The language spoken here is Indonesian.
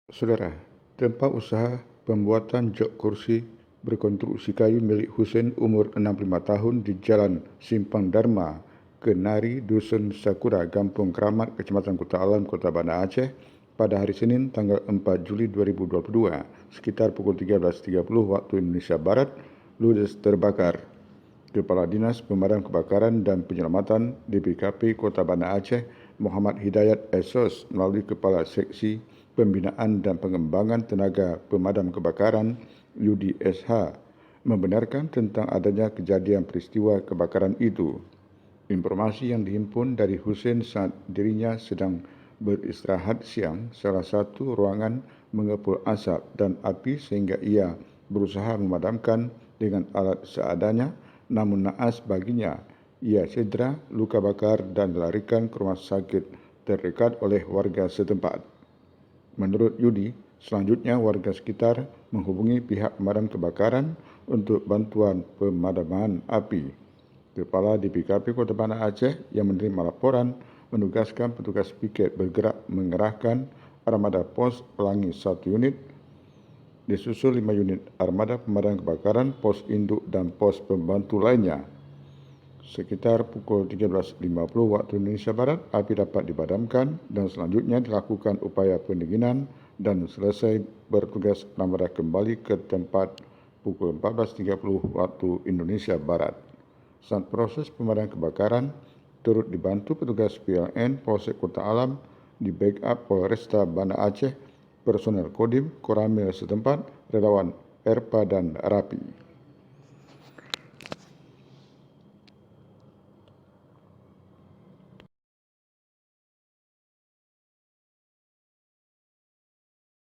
Saudara, tempat usaha pembuatan jok kursi berkonstruksi kayu milik Hussein umur 65 tahun di Jalan Simpang Dharma, Kenari, Dusun Sakura, Kampung Keramat, Kecamatan Kota Alam, Kota Banda Aceh pada hari Senin tanggal 4 Juli 2022 sekitar pukul 13.30 waktu Indonesia Barat ludes terbakar. Kepala Dinas Pemadam Kebakaran dan Penyelamatan DPKP Kota Banda Aceh Muhammad Hidayat Esos melalui Kepala Seksi Pembinaan dan Pengembangan Tenaga Pemadam Kebakaran UDSH membenarkan tentang adanya kejadian peristiwa kebakaran itu. Informasi yang dihimpun dari Hussein saat dirinya sedang beristirahat siang, salah satu ruangan mengepul asap dan api sehingga ia berusaha memadamkan dengan alat seadanya, namun naas baginya ia cedera, luka bakar dan dilarikan ke rumah sakit terdekat oleh warga setempat. Menurut Yudi, selanjutnya warga sekitar menghubungi pihak pemadam kebakaran untuk bantuan pemadaman api. Kepala DPKP Kota Banda Aceh yang menerima laporan menugaskan petugas piket bergerak mengerahkan armada pos pelangi 1 unit, disusul 5 unit armada pemadam kebakaran, pos induk dan pos pembantu lainnya. Sekitar pukul 13.50 waktu Indonesia Barat, api dapat dipadamkan dan selanjutnya dilakukan upaya pendinginan dan selesai bertugas armada kembali ke tempat pukul 14.30 waktu Indonesia Barat. Saat proses pemadam kebakaran turut dibantu petugas PLN Polsek Kota Alam, di backup Polresta Banda Aceh, personel Kodim, Koramil setempat, relawan ERPA dan Rapi.